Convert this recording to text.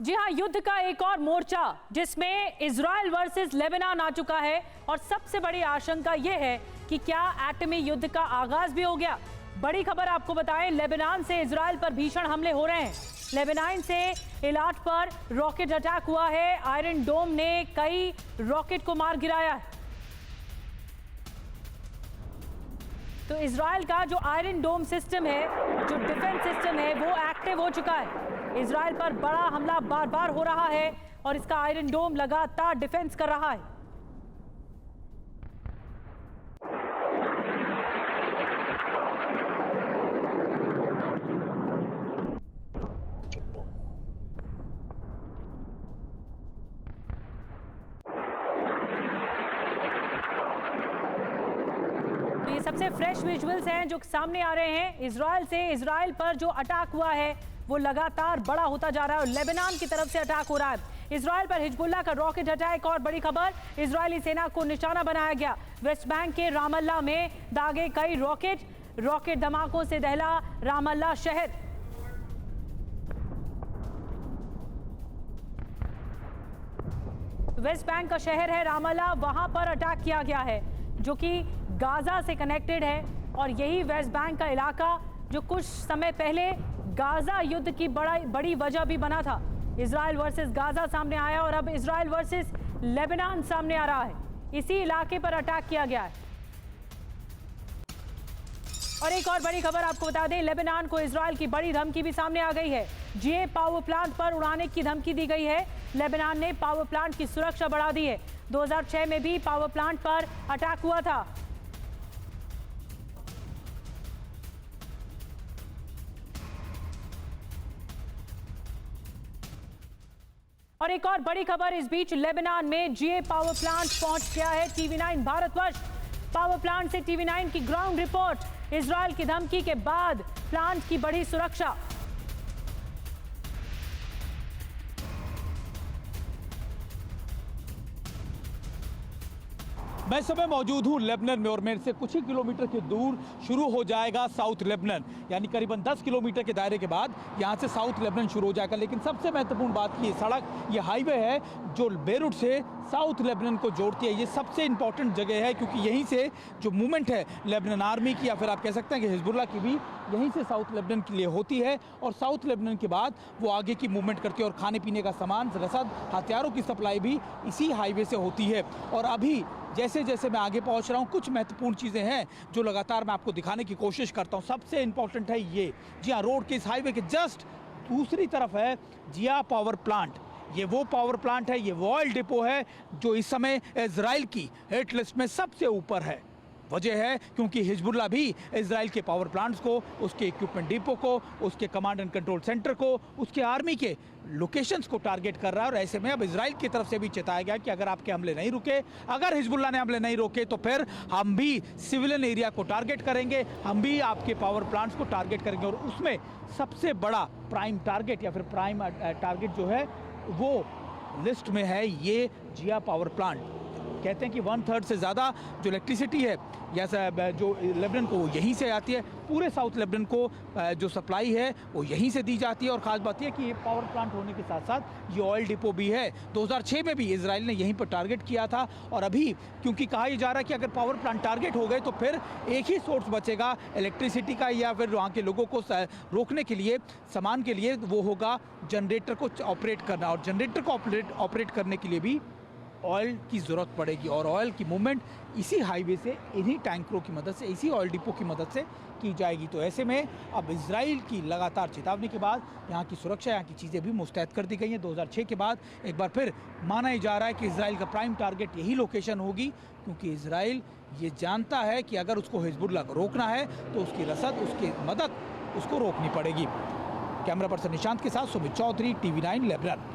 जी हां, युद्ध का एक और मोर्चा जिसमें इजराइल वर्सेस लेबनान आ चुका है और सबसे बड़ी आशंका यह है कि क्या एटमी युद्ध का आगाज भी हो गया। बड़ी खबर आपको बताएं, लेबनान से इजराइल पर भीषण हमले हो रहे हैं। लेबनान से इलाट पर रॉकेट अटैक हुआ है। आयरन डोम ने कई रॉकेट को मार गिराया है। तो इजराइल का जो आयरन डोम सिस्टम है, जो डिफेंस सिस्टम है, वो एक्टिव हो चुका है। इजराइल पर बड़ा हमला बार बार हो रहा है और इसका आयरन डोम लगातार डिफेंस कर रहा है। तो ये सबसे फ्रेश विजुअल्स हैं जो सामने आ रहे हैं इजराइल से। इजराइल पर जो अटैक हुआ है वो लगातार बड़ा होता जा रहा है और लेबनान की तरफ से अटैक हो रहा है। इजराइल पर हिजबुल्लाह का रॉकेट अटैक। और बड़ी खबर, इजरायली सेना को निशाना बनाया गया। वेस्ट बैंक के रामल्ला में दागे कई रॉकेट धमाकों से दहला रामल्ला शहर। वेस्ट बैंक का शहर है रामल्ला, वहां पर अटैक किया गया है जो कि गाजा से कनेक्टेड है। और यही वेस्ट बैंक का इलाका जो कुछ समय पहले गाजा युद्ध की बड़ी वजह भी बना था। इजराइल वर्सेस गाजा सामने आया और अब इजराइल वर्सेस लेबनान सामने आ रहा है। इसी इलाके पर अटैक किया गया है। और एक और बड़ी खबर आपको बता दें, लेबनान को इजराइल की बड़ी धमकी भी सामने आ गई है। जीए पावर प्लांट पर उड़ाने की धमकी दी गई है। लेबनान ने पावर प्लांट की सुरक्षा बढ़ा दी है। 2006 में भी पावर प्लांट पर अटैक हुआ था। और एक और बड़ी खबर इस बीच, लेबनान में जीए पावर प्लांट पहुंच गया है टीवी9 भारतवर्ष। पावर प्लांट से टीवी9 की ग्राउंड रिपोर्ट। इजराइल की धमकी के बाद प्लांट की बढ़ी सुरक्षा। मैं इस समय मौजूद हूँ लेबनान में और मेरे से कुछ ही किलोमीटर की दूर शुरू हो जाएगा साउथ लेबनान, यानी करीबन 10 किलोमीटर के दायरे के बाद यहाँ से साउथ लेबनान शुरू हो जाएगा। लेकिन सबसे महत्वपूर्ण बात ये सड़क, ये हाईवे है जो बेरूट से साउथ लेबनान को जोड़ती है। ये सबसे इंपॉर्टेंट जगह है क्योंकि यहीं से जो मूवमेंट है लेबनान आर्मी की, या फिर आप कह सकते हैं कि हिजबुल्लाह की भी यहीं से साउथ लेबनान के लिए होती है। और साउथ लेबनान के बाद वो आगे की मूवमेंट करती है और खाने पीने का सामान, रसद, हथियारों की सप्लाई भी इसी हाईवे से होती है। और अभी जैसे जैसे मैं आगे पहुंच रहा हूं, कुछ महत्वपूर्ण चीज़ें हैं जो लगातार मैं आपको दिखाने की कोशिश करता हूं। सबसे इंपॉर्टेंट है ये, जी हाँ, रोड के इस हाईवे के जस्ट दूसरी तरफ है जिया पावर प्लांट। ये वो पावर प्लांट है, ये वो ऑयल डिपो है जो इस समय इजराइल की हिट लिस्ट में सबसे ऊपर है। वजह है क्योंकि हिजबुल्लाह भी इजराइल के पावर प्लांट्स को, उसके इक्विपमेंट डिपो को, उसके कमांड एंड कंट्रोल सेंटर को, उसके आर्मी के लोकेशंस को टारगेट कर रहा है। और ऐसे में अब इजराइल की तरफ से भी चेताया गया कि अगर आपके हमले नहीं रुके, अगर हिजबुल्लाह ने हमले नहीं रोके, तो फिर हम भी सिविलियन एरिया को टारगेट करेंगे, हम भी आपके पावर प्लांट्स को टारगेट करेंगे। और उसमें सबसे बड़ा प्राइम टारगेट या फिर प्राइम टारगेट जो है वो लिस्ट में है ये जिया पावर प्लांट। कहते हैं कि 1/3 से ज़्यादा जो इलेक्ट्रिसिटी है या जो लेबनान को, वो यहीं से आती है। पूरे साउथ लेबनान को जो सप्लाई है वो यहीं से दी जाती है। और ख़ास बात यह कि ये पावर प्लांट होने के साथ साथ ये ऑयल डिपो भी है। 2006 में भी इजराइल ने यहीं पर टारगेट किया था। और अभी क्योंकि कहा यह जा रहा है कि अगर पावर प्लांट टारगेट हो गए तो फिर एक ही सोर्स बचेगा इलेक्ट्रिसिटी का, या फिर वहाँ के लोगों को रोकने के लिए, सामान के लिए, वो होगा जनरेटर को ऑपरेट करना। और जनरेटर को ऑपरेट करने के लिए भी ऑयल की ज़रूरत पड़ेगी। और ऑयल की मूवमेंट इसी हाईवे से, इन्हीं टैंकरों की मदद से, इसी ऑयल डिपो की मदद से की जाएगी। तो ऐसे में अब इजराइल की लगातार चेतावनी के बाद यहाँ की सुरक्षा, यहाँ की चीज़ें भी मुस्तैद कर दी गई हैं। 2006 के बाद एक बार फिर माना ही जा रहा है कि इजराइल का प्राइम टारगेट यही लोकेशन होगी, क्योंकि इजराइल ये जानता है कि अगर उसको हिजबुल्लाह को रोकना है तो उसकी रसद, उसकी मदद उसको रोकनी पड़ेगी। कैमरा पर्सन निशांत के साथ सुमित चौधरी, टीवी9 लेबनान।